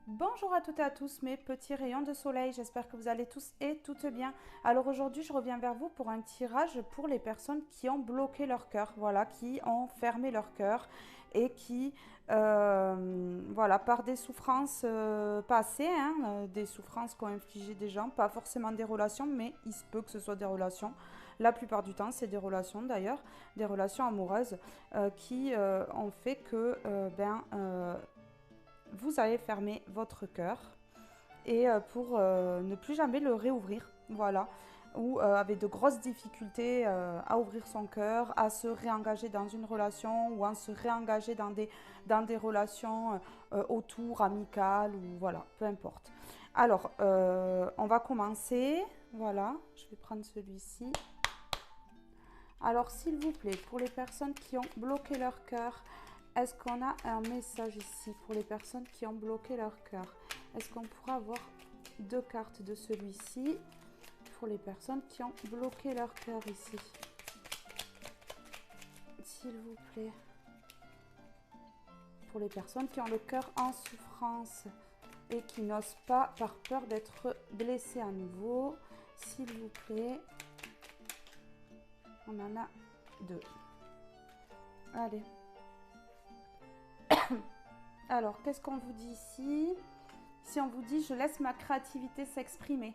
Bonjour à toutes et à tous mes petits rayons de soleil, j'espère que vous allez tous et toutes bien. Alors aujourd'hui je reviens vers vous pour un tirage pour les personnes qui ont bloqué leur cœur, voilà, qui ont fermé leur cœur et qui, voilà, par des souffrances passées, hein, des souffrances qu'ont infligées des gens, pas forcément des relations, mais il se peut que ce soit des relations. La plupart du temps, c'est des relations d'ailleurs, des relations amoureuses qui ont fait que vous avez fermé votre cœur et pour ne plus jamais le réouvrir, voilà, ou avec de grosses difficultés à ouvrir son cœur, à se réengager dans une relation ou à se réengager dans des relations autour, amicales ou voilà, peu importe. Alors, on va commencer, voilà, je vais prendre celui-ci. Alors, s'il vous plaît, pour les personnes qui ont bloqué leur cœur, est-ce qu'on a un message ici pour les personnes qui ont bloqué leur cœur? Est-ce qu'on pourra avoir deux cartes de celui-ci pour les personnes qui ont bloqué leur cœur ici? S'il vous plaît. Pour les personnes qui ont le cœur en souffrance et qui n'osent pas par peur d'être blessées à nouveau, s'il vous plaît. On en a deux. Allez. Alors, qu'est-ce qu'on vous dit ici? Si on vous dit « je laisse ma créativité s'exprimer »,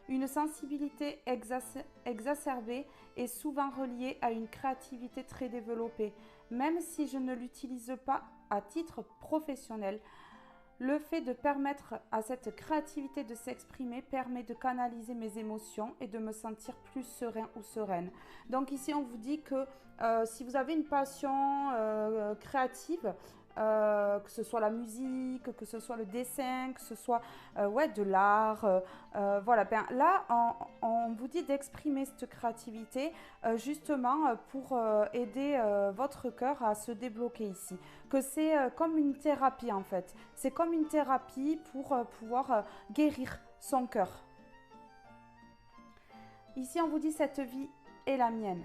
une sensibilité exacerbée est souvent reliée à une créativité très développée, même si je ne l'utilise pas à titre professionnel. Le fait de permettre à cette créativité de s'exprimer permet de canaliser mes émotions et de me sentir plus serein ou sereine. Donc ici, on vous dit que si vous avez une passion créative, que ce soit la musique, que ce soit le dessin, que ce soit ouais, de l'art. Voilà, ben, là, on vous dit d'exprimer cette créativité justement pour aider votre cœur à se débloquer ici. Que c'est comme une thérapie en fait. C'est comme une thérapie pour pouvoir guérir son cœur. Ici, on vous dit cette vie est la mienne.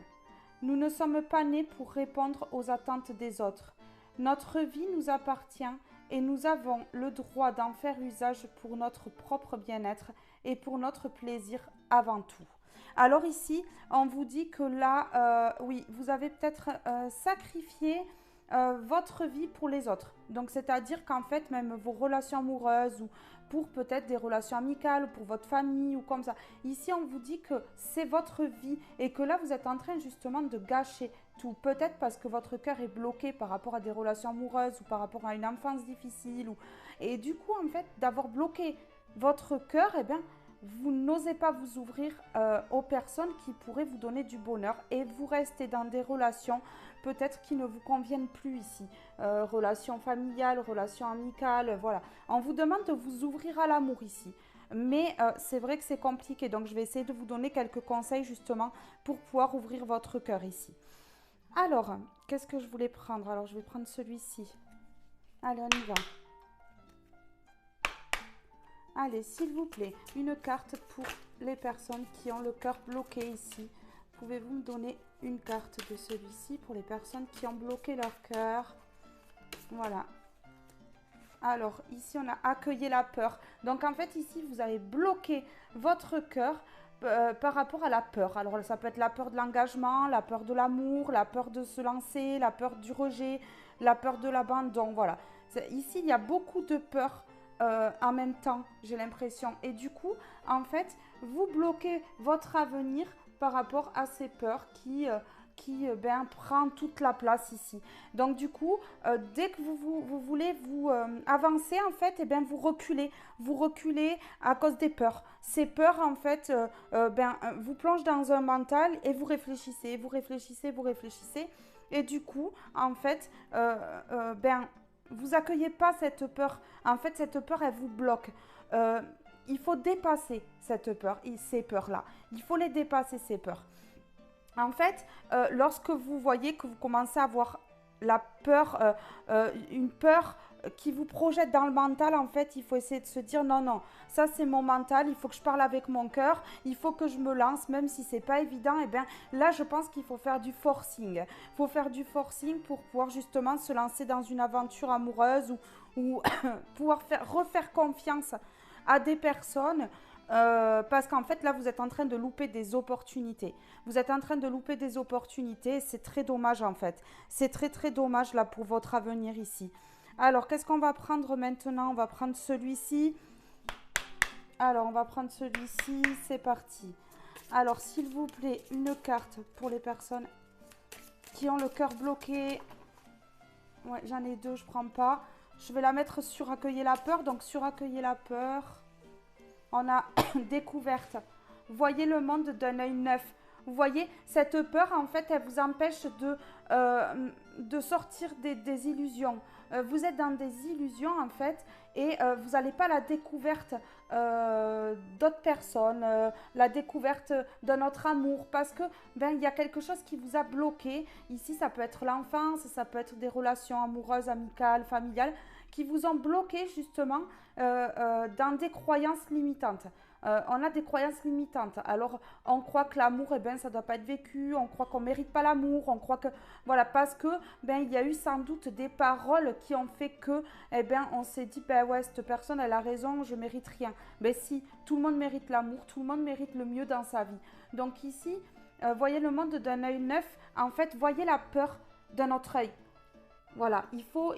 Nous ne sommes pas nés pour répondre aux attentes des autres. Notre vie nous appartient et nous avons le droit d'en faire usage pour notre propre bien-être et pour notre plaisir avant tout. Alors ici, on vous dit que là, oui, vous avez peut-être sacrifié votre vie pour les autres. Donc, c'est-à-dire qu'en fait, même vos relations amoureuses ou pour peut-être des relations amicales, pour votre famille ou comme ça. Ici, on vous dit que c'est votre vie et que là, vous êtes en train justement de gâcher tout. Peut-être parce que votre cœur est bloqué par rapport à des relations amoureuses ou par rapport à une enfance difficile. Et du coup, en fait, d'avoir bloqué votre cœur, eh bien, vous n'osez pas vous ouvrir aux personnes qui pourraient vous donner du bonheur et vous restez dans des relations peut-être qui ne vous conviennent plus ici. Relations familiales, relations amicales, voilà. On vous demande de vous ouvrir à l'amour ici. Mais c'est vrai que c'est compliqué, donc je vais essayer de vous donner quelques conseils justement pour pouvoir ouvrir votre cœur ici. Alors, qu'est-ce que je voulais prendre? Alors, je vais prendre celui-ci. Allez, on y va. Allez, s'il vous plaît, une carte pour les personnes qui ont le cœur bloqué ici. Pouvez-vous me donner une carte de celui-ci pour les personnes qui ont bloqué leur cœur? Voilà. Alors, ici, on a accueilli la peur. Donc, en fait, ici, vous avez bloqué votre cœur par rapport à la peur. Alors, ça peut être la peur de l'engagement, la peur de l'amour, la peur de se lancer, la peur du rejet, la peur de l'abandon. Voilà. Ici, il y a beaucoup de peurs en même temps, j'ai l'impression. Et du coup, en fait, vous bloquez votre avenir par rapport à ces peurs qui prend toute la place ici. Donc du coup, dès que vous voulez vous avancer, en fait, vous reculez. Vous reculez à cause des peurs. Ces peurs, en fait, vous plongent dans un mental et vous réfléchissez, vous réfléchissez, vous réfléchissez. Et du coup, en fait, vous accueillez pas cette peur. En fait, cette peur, elle vous bloque. Il faut dépasser cette peur, ces peurs-là. Il faut les dépasser, ces peurs. En fait, lorsque vous voyez que vous commencez à avoir la peur, une peur qui vous projette dans le mental, en fait, il faut essayer de se dire non, non, ça c'est mon mental, il faut que je parle avec mon cœur, il faut que je me lance, même si c'est pas évident. Et bien là, je pense qu'il faut faire du forcing. Il faut faire du forcing pour pouvoir justement se lancer dans une aventure amoureuse ou pouvoir refaire confiance à des personnes. Parce qu'en fait, là, vous êtes en train de louper des opportunités. Vous êtes en train de louper des opportunités. C'est très dommage, en fait. C'est très, très dommage, là, pour votre avenir ici. Alors, qu'est-ce qu'on va prendre maintenant? On va prendre celui-ci. Alors, on va prendre celui-ci. C'est parti. Alors, s'il vous plaît, une carte pour les personnes qui ont le cœur bloqué. Ouais, j'en ai deux, je prends pas. Je vais la mettre sur accueillir la peur. Donc, sur accueillir la peur, on a découverte. Voyez le monde d'un œil neuf. Vous voyez, cette peur, en fait, elle vous empêche de sortir des illusions. Vous êtes dans des illusions, en fait, et vous n'allez pas à la découverte d'autres personnes, la découverte d'un autre amour, parce que ben, il y a quelque chose qui vous a bloqué. Ici, ça peut être l'enfance, ça peut être des relations amoureuses, amicales, familiales, qui vous ont bloqué, justement, dans des croyances limitantes. On a des croyances limitantes. Alors, on croit que l'amour, eh ben, ça ne doit pas être vécu. On croit qu'on ne mérite pas l'amour. On croit que... Voilà, parce que, ben, il y a eu sans doute des paroles qui ont fait que, eh ben, on s'est dit, ben ouais, cette personne, elle a raison, je ne mérite rien. Ben si, tout le monde mérite l'amour, tout le monde mérite le mieux dans sa vie. Donc ici, voyez le monde d'un œil neuf. En fait, voyez la peur d'un autre œil. Voilà, il faut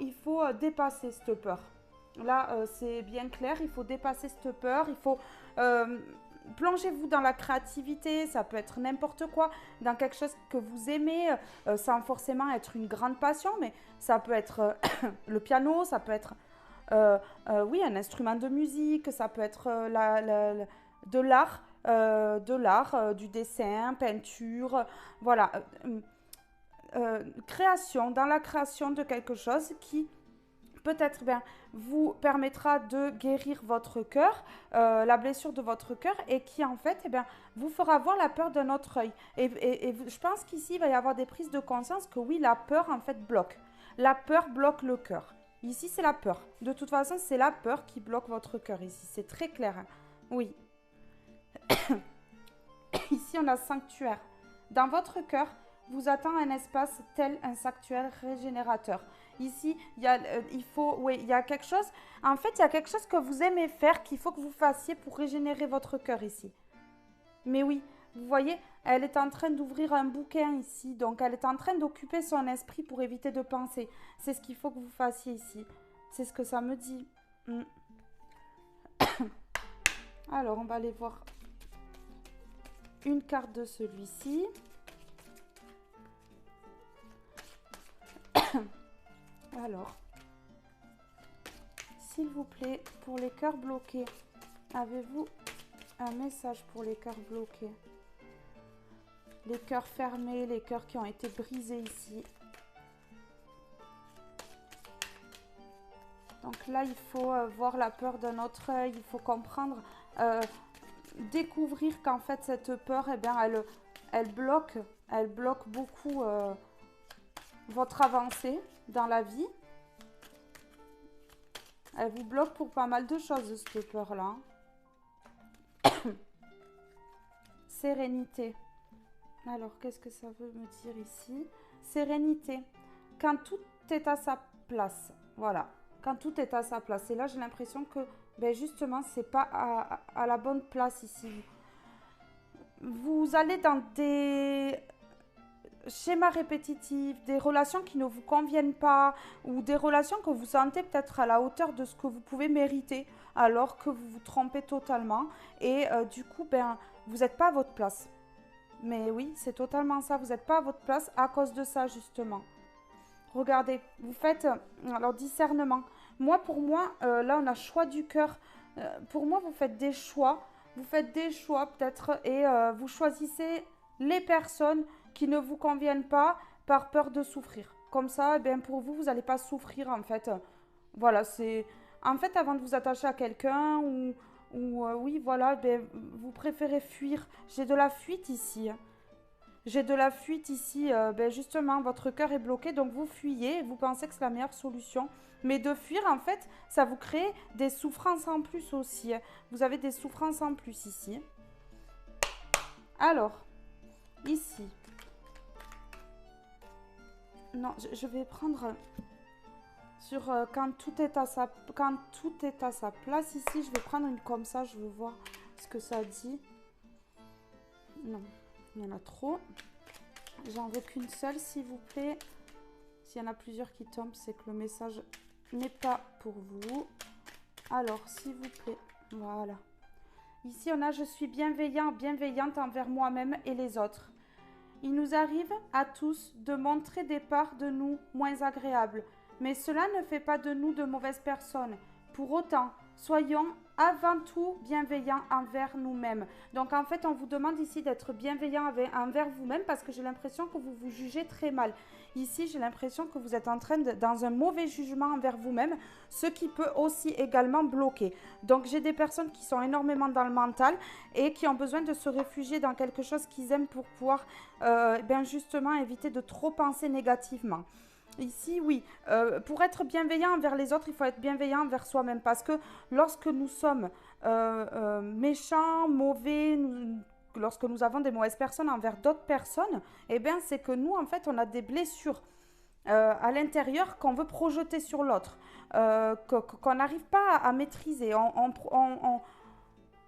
dépasser cette peur. Là, c'est bien clair, il faut dépasser cette peur, il faut plongez-vous dans la créativité, ça peut être n'importe quoi, dans quelque chose que vous aimez, sans forcément être une grande passion, mais ça peut être le piano, ça peut être oui, un instrument de musique, ça peut être de l'art, du dessin, peinture, voilà. Création, dans la création de quelque chose qui peut-être ben, vous permettra de guérir votre cœur, la blessure de votre cœur, et qui en fait eh ben, vous fera voir la peur d'un autre œil. Et je pense qu'ici, il va y avoir des prises de conscience que oui, la peur en fait bloque. La peur bloque le cœur. Ici, c'est la peur. De toute façon, c'est la peur qui bloque votre cœur ici. C'est très clair. Hein. Oui. Ici, on a sanctuaire. Dans votre cœur, vous attend un espace tel un sanctuaire régénérateur. Ici, il y a quelque chose. En fait, il y a quelque chose que vous aimez faire qu'il faut que vous fassiez pour régénérer votre cœur ici. Mais oui, vous voyez, elle est en train d'ouvrir un bouquin ici. Donc, elle est en train d'occuper son esprit pour éviter de penser. C'est ce qu'il faut que vous fassiez ici. C'est ce que ça me dit. Alors, on va aller voir une carte de celui-ci. Alors, s'il vous plaît, pour les cœurs bloqués, avez-vous un message pour les cœurs bloqués? Les cœurs fermés, les cœurs qui ont été brisés ici. Donc là, il faut voir la peur d'un autre œil, il faut comprendre, découvrir qu'en fait, cette peur, eh bien, elle bloque beaucoup votre avancée dans la vie. Elle vous bloque pour pas mal de choses, cette peur-là. Sérénité. Alors, qu'est-ce que ça veut me dire ici? Sérénité. Quand tout est à sa place. Voilà. Quand tout est à sa place. Et là, j'ai l'impression que, ben justement, c'est pas à la bonne place ici. Vous allez dans des schémas répétitifs, des relations qui ne vous conviennent pas, ou des relations que vous sentez peut-être à la hauteur de ce que vous pouvez mériter, alors que vous vous trompez totalement. Et du coup, ben, vous n'êtes pas à votre place. Mais oui, c'est totalement ça. Vous n'êtes pas à votre place à cause de ça, justement. Regardez, vous faites alors discernement. Moi, pour moi, là, on a choix du cœur. Pour moi, vous faites des choix. Vous faites des choix peut-être et vous choisissez les personnes qui ne vous conviennent pas par peur de souffrir. Comme ça, eh bien, pour vous, vous n'allez pas souffrir en fait. Voilà, c'est... En fait, avant de vous attacher à quelqu'un ou oui, voilà, ben, vous préférez fuir. J'ai de la fuite ici. J'ai de la fuite ici. Ben justement, votre cœur est bloqué, donc vous fuyez. Vous pensez que c'est la meilleure solution. Mais de fuir, en fait, ça vous crée des souffrances en plus aussi. Vous avez des souffrances en plus ici. Alors, ici. Non, je vais prendre sur quand tout est à sa place. Ici, je vais prendre une comme ça, je veux voir ce que ça dit. Non, il y en a trop. J'en veux qu'une seule, s'il vous plaît. S'il y en a plusieurs qui tombent, c'est que le message n'est pas pour vous. Alors, s'il vous plaît, voilà. Ici, on a « Je suis bienveillant, bienveillante envers moi-même et les autres. Il nous arrive à tous de montrer des parts de nous moins agréables, mais cela ne fait pas de nous de mauvaises personnes. Pour autant, soyons avant tout bienveillants envers nous-mêmes. » Donc en fait, on vous demande ici d'être bienveillant envers vous-même parce que j'ai l'impression que vous vous jugez très mal. Ici, j'ai l'impression que vous êtes en train dans un mauvais jugement envers vous-même, ce qui peut aussi également bloquer. Donc j'ai des personnes qui sont énormément dans le mental et qui ont besoin de se réfugier dans quelque chose qu'ils aiment pour pouvoir justement éviter de trop penser négativement. Ici, oui, pour être bienveillant envers les autres, il faut être bienveillant envers soi-même parce que lorsque nous sommes méchants, mauvais, lorsque nous avons des mauvaises personnes envers d'autres personnes, eh bien, c'est que nous, en fait, on a des blessures à l'intérieur qu'on veut projeter sur l'autre, qu'on n'arrive pas à maîtriser. On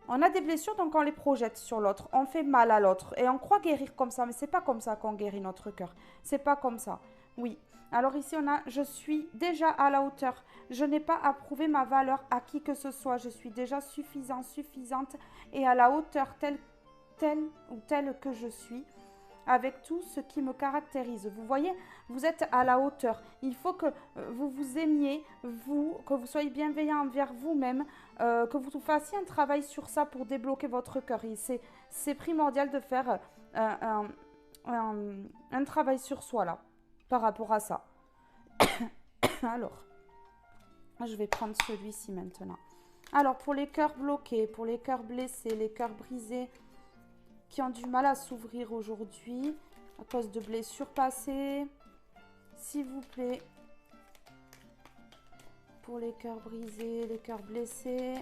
a des blessures, donc on les projette sur l'autre. On fait mal à l'autre et on croit guérir comme ça, mais c'est pas comme ça qu'on guérit notre cœur. C'est pas comme ça. Oui. Alors ici, on a « Je suis déjà à la hauteur. Je n'ai pas à prouver ma valeur à qui que ce soit. Je suis déjà suffisant, suffisante et à la hauteur telle que je suis, avec tout ce qui me caractérise. » Vous voyez, vous êtes à la hauteur. Il faut que vous vous aimiez, que vous soyez bienveillant envers vous-même, que vous fassiez un travail sur ça pour débloquer votre cœur. C'est primordial de faire un travail sur soi là. Par rapport à ça. Alors, je vais prendre celui-ci maintenant. Alors, pour les cœurs bloqués, pour les cœurs blessés, les cœurs brisés, qui ont du mal à s'ouvrir aujourd'hui, à cause de blessures passées, s'il vous plaît, pour les cœurs brisés, les cœurs blessés,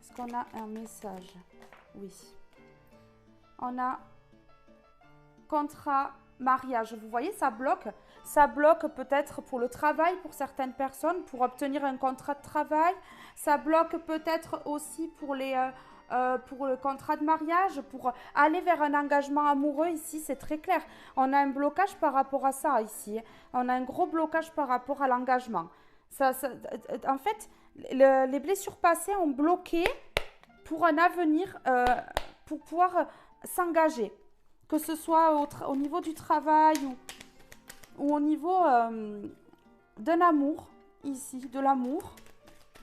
est-ce qu'on a un message? Oui. On a contrat, mariage. Vous voyez, ça bloque peut-être pour le travail pour certaines personnes, pour obtenir un contrat de travail. Ça bloque peut-être aussi pour le contrat de mariage, pour aller vers un engagement amoureux. Ici, c'est très clair. On a un blocage par rapport à ça ici. On a un gros blocage par rapport à l'engagement. En fait, les blessures passées ont bloqué pour un avenir, pour pouvoir s'engager. Que ce soit au niveau du travail ou au niveau d'un amour, ici, de l'amour.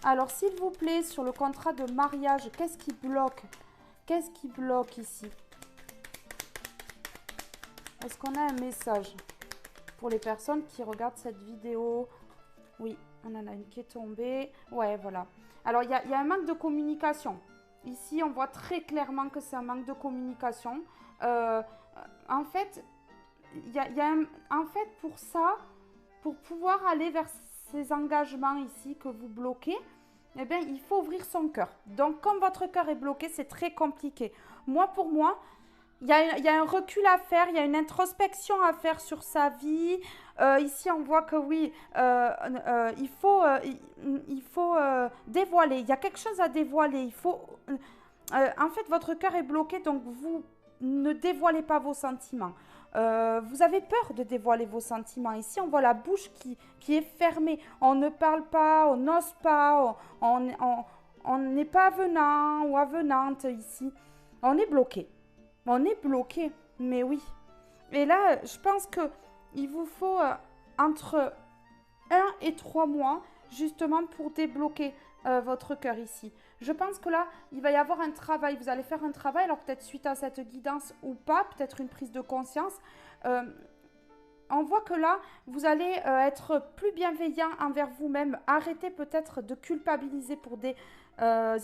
Alors, s'il vous plaît, sur le contrat de mariage, qu'est-ce qui bloque? Qu'est-ce qui bloque ici? Est-ce qu'on a un message pour les personnes qui regardent cette vidéo? Oui, on en a une qui est tombée. Ouais, voilà. Alors, il y a un manque de communication. Ici, on voit très clairement que c'est un manque de communication. En fait, pour ça, pour pouvoir aller vers ces engagements ici que vous bloquez, eh bien, il faut ouvrir son cœur. Donc, comme votre cœur est bloqué, c'est très compliqué. Pour moi, il y a un recul à faire, il y a une introspection à faire sur sa vie. Ici, on voit que oui, il faut dévoiler. Il y a quelque chose à dévoiler. En fait, votre cœur est bloqué, donc vous ne dévoilez pas vos sentiments. Vous avez peur de dévoiler vos sentiments. Ici, on voit la bouche qui est fermée. On ne parle pas, on n'ose pas, on n'est pas avenant ou avenante ici. On est bloqué. On est bloqué, mais oui. Et là, je pense qu'il vous faut entre 1 et 3 mois, justement, pour débloquer votre cœur ici. Je pense que là, il va y avoir un travail. Vous allez faire un travail, alors peut-être suite à cette guidance ou pas, peut-être une prise de conscience. On voit que là, vous allez être plus bienveillant envers vous-même. Arrêtez peut-être de culpabiliser pour des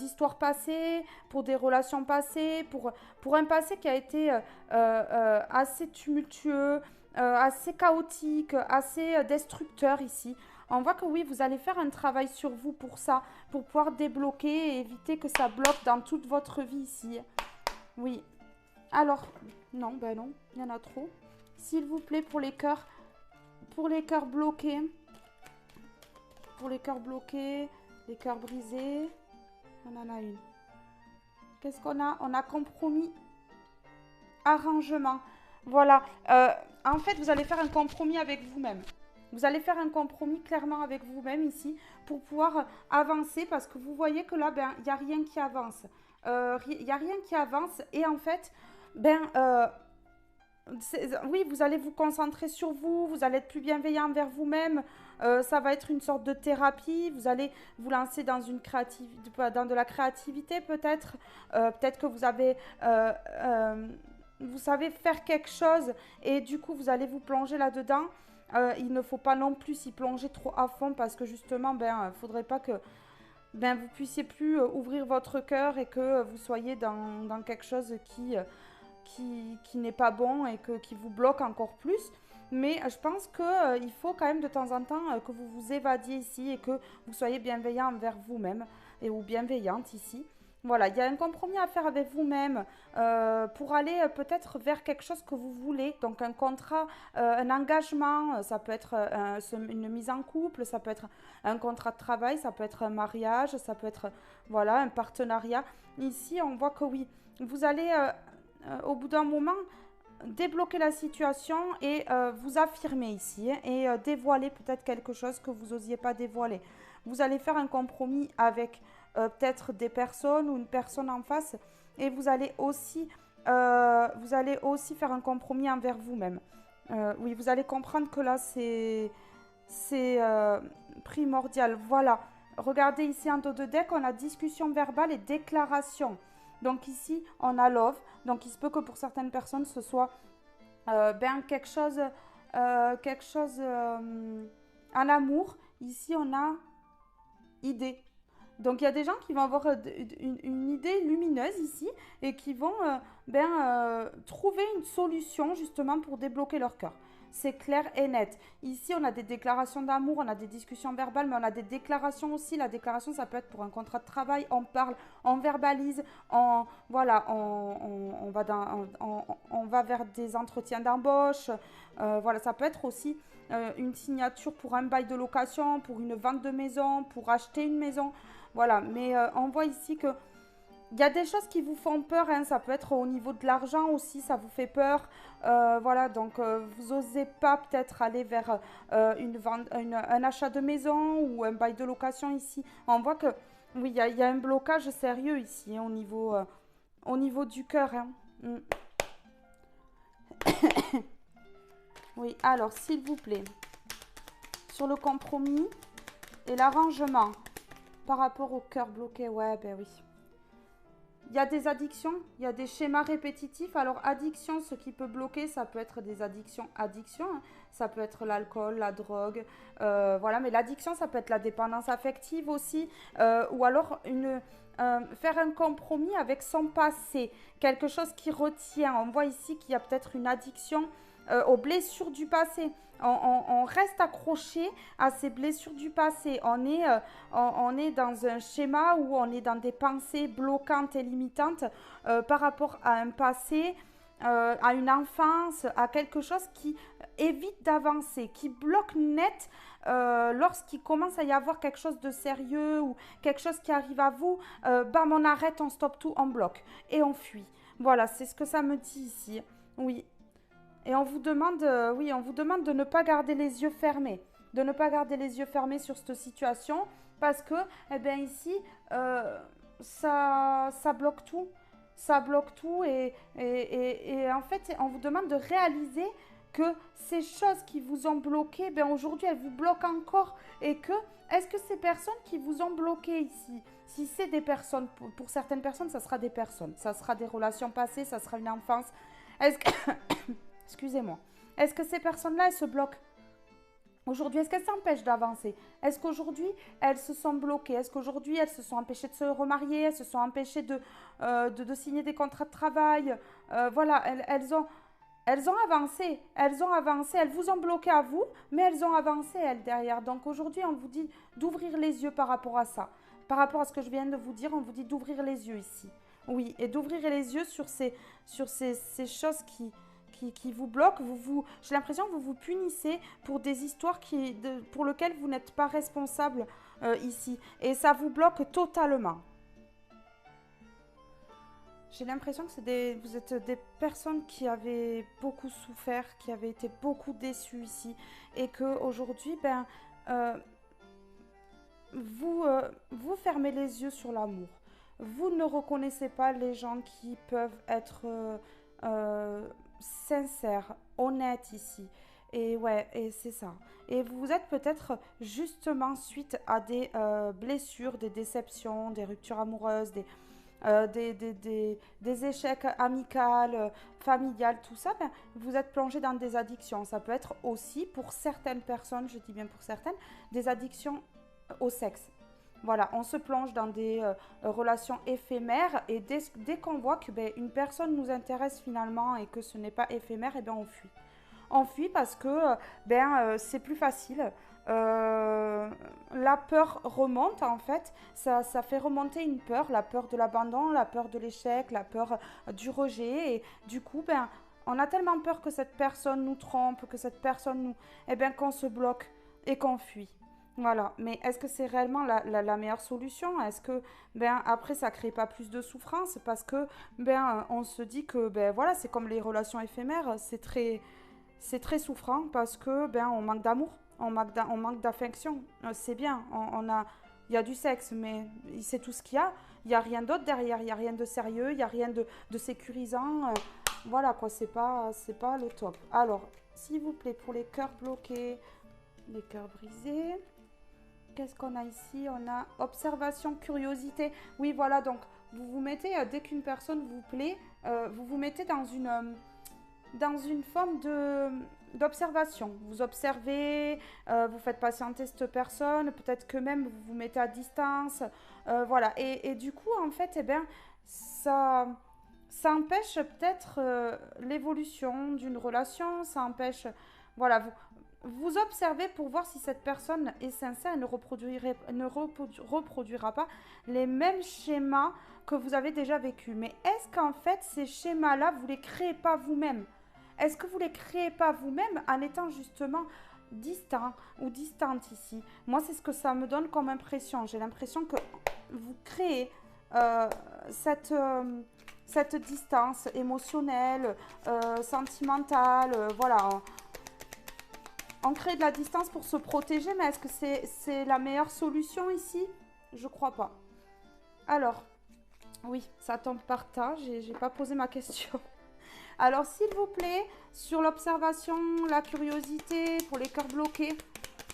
histoires passées, pour des relations passées, pour un passé qui a été assez tumultueux, assez chaotique, assez destructeur ici. On voit que oui, vous allez faire un travail sur vous pour ça, pour pouvoir débloquer et éviter que ça bloque dans toute votre vie ici. Oui. Alors, non, ben non, il y en a trop. S'il vous plaît, pour les cœurs bloqués, pour les cœurs bloqués, les cœurs brisés. On en a une. Qu'est-ce qu'on a? On a compromis, arrangement. Voilà. En fait, vous allez faire un compromis avec vous-même. Vous allez faire un compromis clairement avec vous-même ici pour pouvoir avancer parce que vous voyez que là, ben, il n'y a rien qui avance. Il n'y a rien qui avance et en fait, ben, oui, vous allez vous concentrer sur vous, vous allez être plus bienveillant envers vous-même. Ça va être une sorte de thérapie. Vous allez vous lancer dans dans de la créativité peut-être. Peut-être que vous savez faire quelque chose et du coup vous allez vous plonger là-dedans. Il ne faut pas non plus s'y plonger trop à fond parce que justement, ben, faudrait pas que vous puissiez plus ouvrir votre cœur et que vous soyez dans quelque chose qui n'est pas bon et qui vous bloque encore plus. Mais je pense qu'il faut quand même de temps en temps que vous vous évadiez ici et que vous soyez bienveillant envers vous-même ou bienveillante ici. Voilà, il y a un compromis à faire avec vous-même pour aller peut-être vers quelque chose que vous voulez. Donc un contrat, un engagement, ça peut être une mise en couple, ça peut être un contrat de travail, ça peut être un mariage, ça peut être voilà, un partenariat. Ici, on voit que oui, vous allez au bout d'un moment débloquer la situation et vous affirmer ici et dévoiler peut-être quelque chose que vous n'osiez pas dévoiler. Vous allez faire un compromis avec peut-être des personnes ou une personne en face et vous allez aussi faire un compromis envers vous-même. Oui, vous allez comprendre que là c'est primordial. Voilà, regardez ici en dos de deck, on a discussion verbale et déclaration. Donc ici, on a love. Donc il se peut que pour certaines personnes, ce soit quelque chose en amour. Ici, on a idée. Donc il y a des gens qui vont avoir une idée lumineuse ici et qui vont trouver une solution justement pour débloquer leur cœur. C'est clair et net. Ici, on a des déclarations d'amour, on a des discussions verbales, mais on a des déclarations aussi. La déclaration, ça peut être pour un contrat de travail. On parle, on verbalise, on va vers des entretiens d'embauche. Voilà, ça peut être aussi une signature pour un bail de location, pour une vente de maison, pour acheter une maison. Voilà, mais on voit ici que il y a des choses qui vous font peur, hein. Ça peut être au niveau de l'argent aussi, ça vous fait peur. Voilà, donc vous n'osez pas peut-être aller vers un achat de maison ou un bail de location ici. On voit que, oui, il y a un blocage sérieux ici, hein, au niveau du cœur. Hein. Oui, alors, s'il vous plaît, sur le compromis et l'arrangement par rapport au cœur bloqué, ouais, ben oui. Il y a des addictions, il y a des schémas répétitifs. Alors, addiction, ce qui peut bloquer, ça peut être des addictions. Hein. Ça peut être l'alcool, la drogue. Voilà, mais l'addiction, ça peut être la dépendance affective aussi. Ou alors, faire un compromis avec son passé. Quelque chose qui retient. On voit ici qu'il y a peut-être une addiction aux blessures du passé. On reste accroché à ces blessures du passé. On est dans un schéma où on est dans des pensées bloquantes et limitantes par rapport à un passé, à une enfance, à quelque chose qui évite d'avancer, qui bloque net lorsqu'il commence à y avoir quelque chose de sérieux ou quelque chose qui arrive à vous. Bam, on arrête, on stoppe tout, on bloque et on fuit. Voilà, c'est ce que ça me dit ici. Oui. Et on vous demande de ne pas garder les yeux fermés. De ne pas garder les yeux fermés sur cette situation parce que, eh bien ici, ça bloque tout. Ça bloque tout et en fait, on vous demande de réaliser que ces choses qui vous ont bloqué, ben aujourd'hui, elles vous bloquent encore. Et que, est-ce que ces personnes qui vous ont bloqué ici, si c'est des personnes, pour certaines personnes, ça sera des personnes. Ça sera des relations passées, ça sera une enfance. Est-ce que... Excusez-moi. Est-ce que ces personnes-là, elles se bloquent aujourd'hui? Est-ce qu'elles s'empêchent d'avancer? Est-ce qu'aujourd'hui, elles se sont bloquées? Est-ce qu'aujourd'hui, elles se sont empêchées de se remarier? Elles se sont empêchées de signer des contrats de travail? Voilà, elles ont avancé. Elles ont avancé. Elles vous ont bloqué à vous, mais elles ont avancé, elles, derrière. Donc aujourd'hui, on vous dit d'ouvrir les yeux par rapport à ça. Par rapport à ce que je viens de vous dire, on vous dit d'ouvrir les yeux ici. Oui, et d'ouvrir les yeux sur ces choses qui vous bloquent. J'ai l'impression que vous vous punissez pour des histoires pour lesquelles vous n'êtes pas responsable ici. Et ça vous bloque totalement. J'ai l'impression que vous êtes des personnes qui avaient beaucoup souffert, qui avaient été beaucoup déçues ici. Et qu'aujourd'hui, vous fermez les yeux sur l'amour. Vous ne reconnaissez pas les gens qui peuvent être sincères, honnêtes ici. Et ouais, et c'est ça. Et vous êtes peut-être justement suite à des blessures, des déceptions, des ruptures amoureuses, des échecs amicaux, familiales, tout ça, vous êtes plongé dans des addictions. Ça peut être aussi, pour certaines personnes, je dis bien pour certaines, des addictions au sexe. Voilà, on se plonge dans des relations éphémères et dès qu'on voit que une personne nous intéresse finalement et que ce n'est pas éphémère, et on fuit. On fuit parce que c'est plus facile. La peur remonte en fait, ça fait remonter une peur, la peur de l'abandon, la peur de l'échec, la peur du rejet et du coup on a tellement peur que cette personne nous trompe, que cette personne nous, qu'on se bloque et qu'on fuit. Voilà, mais est-ce que c'est réellement la meilleure solution? Est-ce que après ça crée pas plus de souffrance parce que on se dit que voilà, c'est comme les relations éphémères, c'est très souffrant parce que on manque d'amour, on manque d'affection. C'est bien, il y a du sexe, mais c'est tout ce qu'il y a. Il n'y a rien d'autre derrière, il n'y a rien de sérieux, il n'y a rien de sécurisant. Voilà quoi, c'est pas le top. Alors, s'il vous plaît, pour les cœurs bloqués, les cœurs brisés, qu'est-ce qu'on a ici? On a observation, curiosité. Oui, voilà, donc vous vous mettez, dès qu'une personne vous plaît, vous vous mettez dans une forme d'observation. Vous observez, vous faites patienter cette personne, peut-être que même vous vous mettez à distance, voilà. Et du coup, en fait, ça empêche peut-être l'évolution d'une relation, ça empêche, voilà, vous observez pour voir si cette personne est sincère et ne reproduira pas les mêmes schémas que vous avez déjà vécus. Mais est-ce qu'en fait, ces schémas-là, vous ne les créez pas vous-même? Est-ce que vous ne les créez pas vous-même en étant justement distant ou distante ici? Moi, c'est ce que ça me donne comme impression. J'ai l'impression que vous créez cette distance émotionnelle, sentimentale, voilà. On crée de la distance pour se protéger, mais est-ce que c'est la meilleure solution ici? Je crois pas. Alors, oui, ça tombe par tas, j'ai pas posé ma question. Alors, s'il vous plaît, sur l'observation, la curiosité, pour les cœurs bloqués,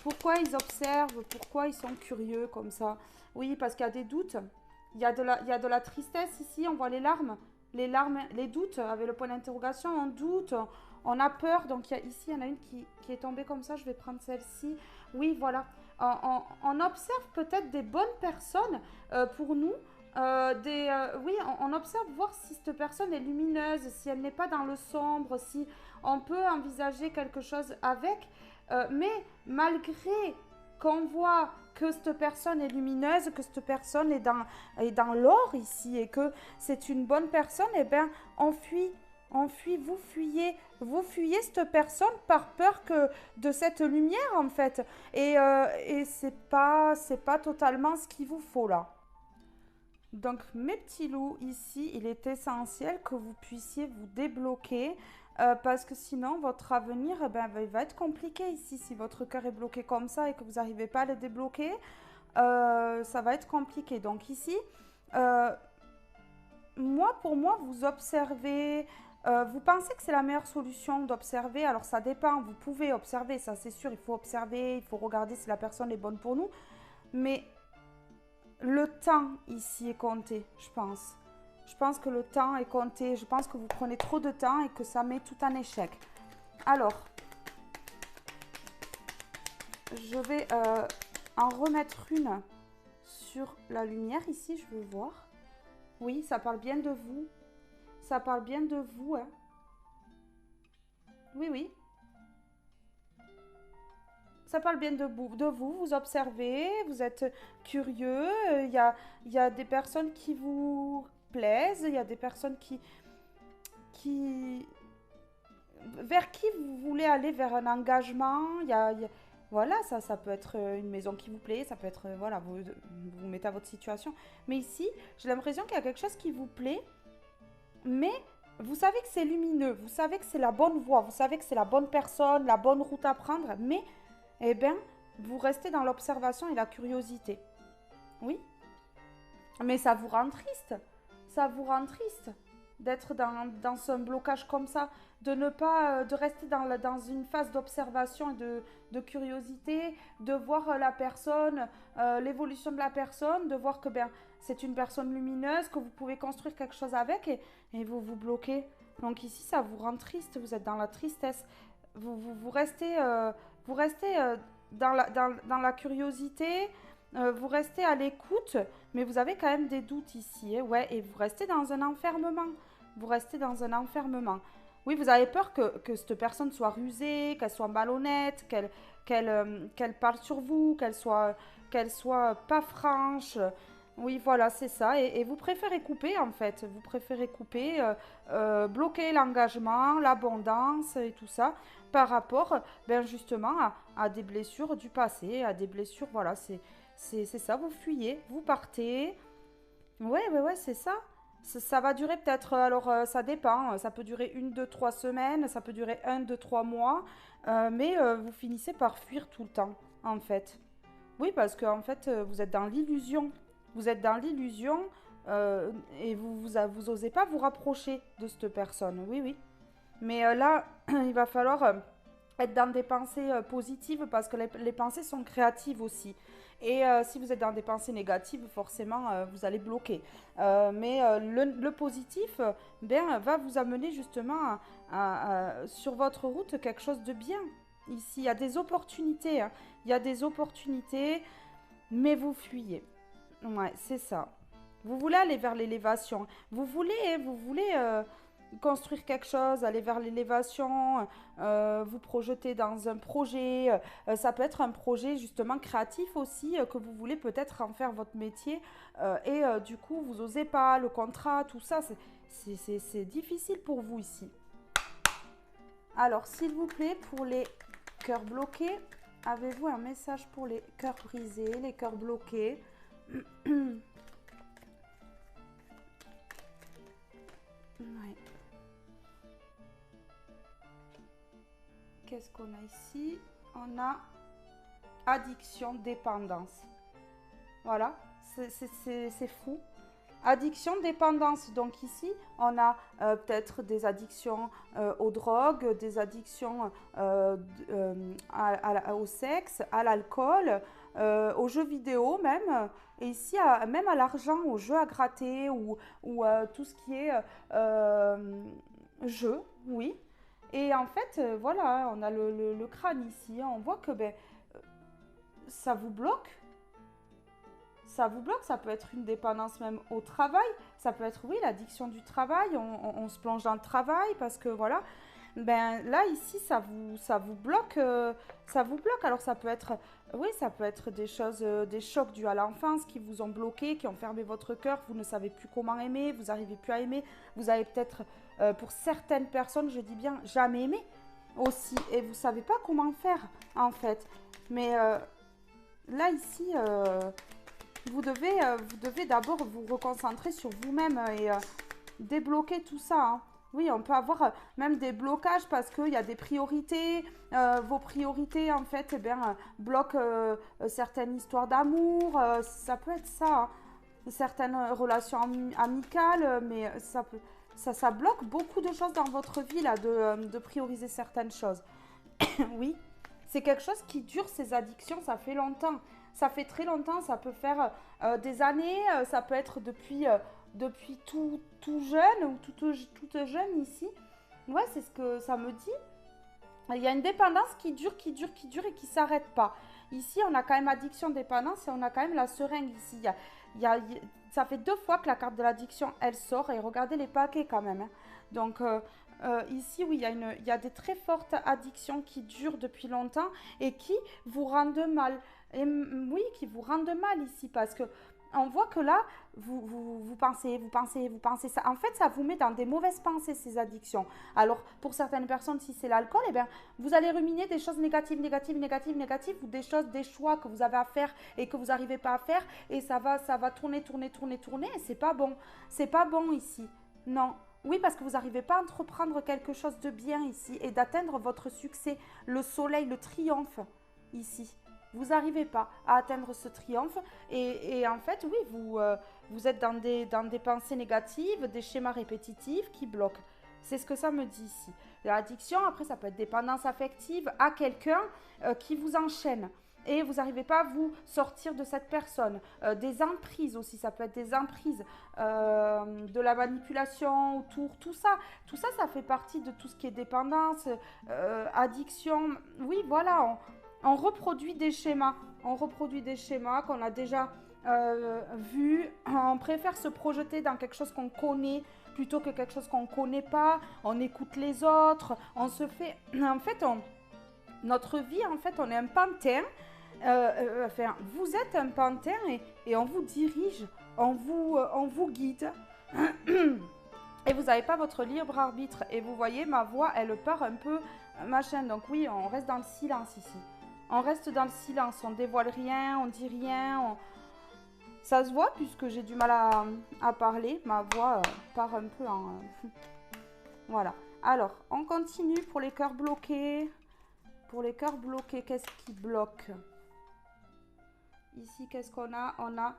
pourquoi ils observent, pourquoi ils sont curieux comme ça? Oui, parce qu'il y a des doutes, il y a de la tristesse ici, on voit les larmes, les doutes, avec le point d'interrogation, on doute, on a peur. Donc ici, il y en a une qui est tombée comme ça, je vais prendre celle-ci. Oui, voilà, on observe peut-être des bonnes personnes pour nous. Oui, on observe voir si cette personne est lumineuse, si elle n'est pas dans le sombre, si on peut envisager quelque chose avec. Mais malgré qu'on voit que cette personne est lumineuse, que cette personne est dans l'or ici et que c'est une bonne personne, on fuit. Vous fuyez cette personne par peur de cette lumière en fait. Et c'est pas totalement ce qu'il vous faut là. Donc mes petits loups, ici, il est essentiel que vous puissiez vous débloquer parce que sinon votre avenir il va être compliqué ici. Si votre cœur est bloqué comme ça et que vous n'arrivez pas à le débloquer, ça va être compliqué. Donc ici, pour moi, vous observez, vous pensez que c'est la meilleure solution d'observer. Alors ça dépend, vous pouvez observer, ça c'est sûr, il faut observer, il faut regarder si la personne est bonne pour nous. Mais le temps ici est compté, je pense. Je pense que le temps est compté. Je pense que vous prenez trop de temps et que ça met tout en échec. Alors, je vais en remettre une sur la lumière ici, je veux voir. Oui, ça parle bien de vous. Ça parle bien de vous, hein. Oui, oui. Ça parle bien de vous, vous observez, vous êtes curieux, il y a des personnes qui vous plaisent, il y a des personnes qui... vers qui vous voulez aller, vers un engagement. Voilà, ça peut être une maison qui vous plaît, ça peut être, voilà, vous mettez à votre situation. Mais ici, j'ai l'impression qu'il y a quelque chose qui vous plaît, mais vous savez que c'est lumineux, vous savez que c'est la bonne voie, vous savez que c'est la bonne personne, la bonne route à prendre, mais, eh bien, vous restez dans l'observation et la curiosité. Oui, mais ça vous rend triste. Ça vous rend triste d'être dans un blocage comme ça, de ne pas, de rester dans une phase d'observation et de curiosité, de voir la personne, l'évolution de la personne, de voir que ben, c'est une personne lumineuse, que vous pouvez construire quelque chose avec et vous vous bloquez. Donc ici, ça vous rend triste, vous êtes dans la tristesse. Vous restez, dans la curiosité, vous restez à l'écoute, mais vous avez quand même des doutes ici, hein, ouais, et vous restez dans un enfermement. Vous restez dans un enfermement. Oui, vous avez peur que cette personne soit rusée, qu'elle soit malhonnête, qu'elle parle sur vous, qu'elle soit pas franche. Oui, voilà, c'est ça. Et vous préférez couper, en fait. Vous préférez couper, bloquer l'engagement, l'abondance et tout ça par rapport, ben justement, à des blessures du passé, à des blessures, voilà, c'est ça, vous fuyez, vous partez. Ouais, c'est ça. Ça va durer peut-être, alors ça dépend, ça peut durer 1, 2, 3 semaines, ça peut durer 1, 2, 3 mois, mais vous finissez par fuir tout le temps, en fait. Oui, parce que en fait, vous êtes dans l'illusion. Vous êtes dans l'illusion et vous osez pas vous rapprocher de cette personne. Oui, oui. Mais là, il va falloir être dans des pensées positives parce que les pensées sont créatives aussi. Et si vous êtes dans des pensées négatives, forcément, vous allez bloquer. Mais le positif ben, va vous amener justement sur votre route quelque chose de bien. Ici, il y a des opportunités. Hein. Il y a des opportunités, mais vous fuyez. Ouais, c'est ça. Vous voulez aller vers l'élévation. Vous voulez construire quelque chose, aller vers l'élévation, vous projeter dans un projet. Ça peut être un projet justement créatif aussi, que vous voulez peut-être en faire votre métier. Et du coup, vous osez pas, le contrat, tout ça, c'est difficile pour vous ici. Alors, s'il vous plaît, pour les cœurs bloqués, avez-vous un message pour les cœurs brisés, les cœurs bloqués? Ouais. Qu'est-ce qu'on a ici? On a addiction, dépendance. Voilà, c'est fou. Addiction, dépendance. Donc ici, on a peut-être des addictions aux drogues, des addictions au sexe, à l'alcool, aux jeux vidéo même. Et ici, même à l'argent, aux jeux à gratter ou tout ce qui est jeu, oui. Et en fait, voilà, on a le crâne ici. On voit que ben, ça vous bloque. Ça vous bloque, ça peut être une dépendance même au travail, ça peut être, oui, l'addiction du travail, on se plonge dans le travail parce que voilà, ben là, ici, ça vous bloque, ça vous bloque. Alors ça peut être, oui, ça peut être des choses, des chocs dus à l'enfance qui vous ont bloqué, qui ont fermé votre cœur, vous ne savez plus comment aimer, vous n'arrivez plus à aimer, vous avez peut-être, pour certaines personnes, je dis bien, jamais aimé aussi, et vous ne savez pas comment faire, en fait. Mais là, ici... vous devez d'abord vous reconcentrer sur vous-même et débloquer tout ça. Hein. Oui, on peut avoir même des blocages parce qu'il y a des priorités. Vos priorités, en fait, eh bien, bloquent certaines histoires d'amour. Ça peut être ça. Hein. Certaines relations amicales, mais ça bloque beaucoup de choses dans votre vie, là, de prioriser certaines choses. Oui, c'est quelque chose qui dure, ces addictions, ça fait longtemps. Ça fait très longtemps, ça peut faire des années, ça peut être depuis tout jeune ou toute jeune ici. Ouais, c'est ce que ça me dit. Il y a une dépendance qui dure et qui ne s'arrête pas. Ici, on a quand même addiction, dépendance et on a quand même la seringue ici. Ça fait 2 fois que la carte de l'addiction, elle sort et regardez les paquets quand même. Hein. Donc, ici, oui, il y a des très fortes addictions qui durent depuis longtemps et qui vous rendent mal. Et oui, qui vous rendent mal ici parce que on voit que là, vous pensez, ça. En fait, ça vous met dans des mauvaises pensées, ces addictions. Alors, pour certaines personnes, si c'est l'alcool, eh bien, vous allez ruminer des choses négatives, ou des choses, des choix que vous avez à faire et que vous n'arrivez pas à faire. Et ça va tourner. Et c'est pas bon. C'est pas bon ici. Non. Oui, parce que vous n'arrivez pas à entreprendre quelque chose de bien ici et d'atteindre votre succès, le soleil, le triomphe ici. Vous n'arrivez pas à atteindre ce triomphe et en fait, oui, vous êtes dans des pensées négatives, des schémas répétitifs qui bloquent. C'est ce que ça me dit ici. L'addiction, après, ça peut être dépendance affective à quelqu'un qui vous enchaîne. Et vous n'arrivez pas à vous sortir de cette personne. Des emprises aussi, ça peut être des emprises, de la manipulation autour, tout ça. Tout ça, ça fait partie de tout ce qui est dépendance, addiction. Oui, voilà, on reproduit des schémas. On reproduit des schémas qu'on a déjà vus. On préfère se projeter dans quelque chose qu'on connaît plutôt que quelque chose qu'on ne connaît pas. On écoute les autres. On se fait... En fait, notre vie, en fait, on est un pantin. Enfin, vous êtes un pantin et on vous dirige, on vous guide. Et vous n'avez pas votre libre arbitre. Et vous voyez, ma voix, elle part un peu machin. Donc oui, on reste dans le silence ici. On reste dans le silence, on dévoile rien, on dit rien. Ça se voit puisque j'ai du mal à parler. Ma voix part un peu en... Voilà. Alors, on continue pour les cœurs bloqués. Pour les cœurs bloqués, qu'est-ce qui bloque? Ici, qu'est-ce qu'on a? On a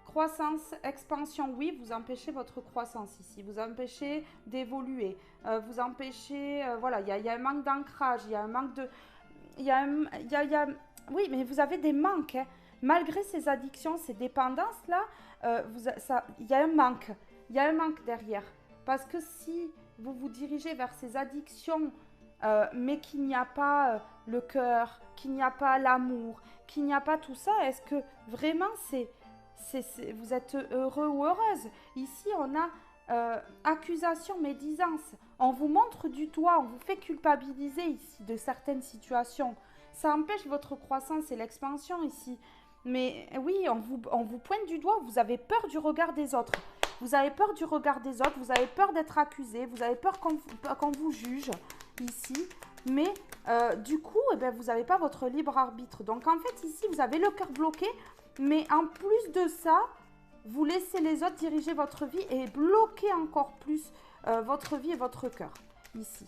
croissance, expansion. Oui, vous empêchez votre croissance ici. Vous empêchez d'évoluer. Vous empêchez... voilà, il y a un manque d'ancrage. Il y a un manque de... Oui, mais vous avez des manques. Hein. Malgré ces addictions, ces dépendances-là, il y a un manque. Il y a un manque derrière. Parce que si vous vous dirigez vers ces addictions, mais qu'il n'y a pas le cœur, qu'il n'y a pas l'amour, qu'il n'y a pas tout ça, est-ce que vraiment vous êtes heureux ou heureuse? Ici, on a accusation, médisance. On vous montre du doigt, on vous fait culpabiliser ici de certaines situations. Ça empêche votre croissance et l'expansion ici. Mais oui, on vous pointe du doigt, vous avez peur du regard des autres. Vous avez peur du regard des autres, vous avez peur d'être accusé, vous avez peur qu'on vous juge ici. Mais du coup, eh bien, vous n'avez pas votre libre arbitre. Donc en fait, ici, vous avez le cœur bloqué. Mais en plus de ça, vous laissez les autres diriger votre vie et bloquer encore plus votre vie et votre cœur ici.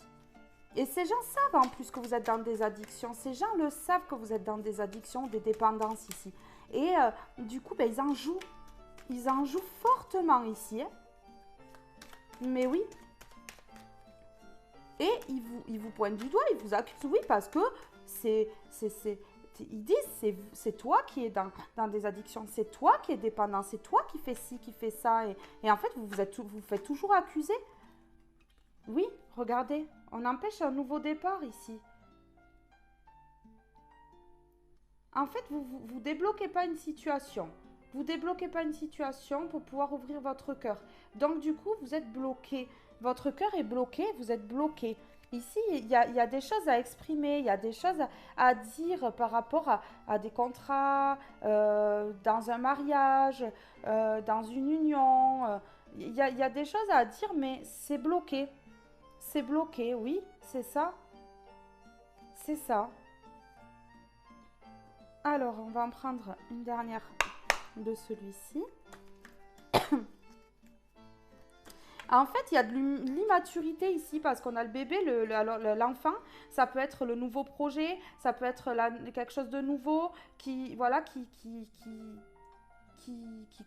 Et ces gens savent en plus que vous êtes dans des addictions. Ces gens le savent que vous êtes dans des addictions, des dépendances ici. Et du coup, ben, ils en jouent. Ils en jouent fortement ici. Hein. Mais oui. Et ils vous pointent du doigt, ils vous accusent. Oui, parce que ils disent, c'est toi qui es dans des addictions. C'est toi qui es dépendant. C'est toi qui fais ci, qui fais ça. Et en fait, vous faites toujours accuser. Oui, regardez. On empêche un nouveau départ ici. En fait, vous débloquez pas une situation. Vous débloquez pas une situation pour pouvoir ouvrir votre cœur. Donc, du coup, vous êtes bloqué. Votre cœur est bloqué, vous êtes bloqué. Ici, il y a des choses à exprimer, il y a des choses à dire par rapport à des contrats, dans un mariage, dans une union. Il y a des choses à dire, mais c'est bloqué. C'est bloqué, oui, c'est ça. C'est ça. Alors, on va en prendre une dernière de celui-ci. En fait, il y a de l'immaturité ici parce qu'on a le bébé, l'enfant. Ça peut être le nouveau projet, ça peut être quelque chose de nouveau qui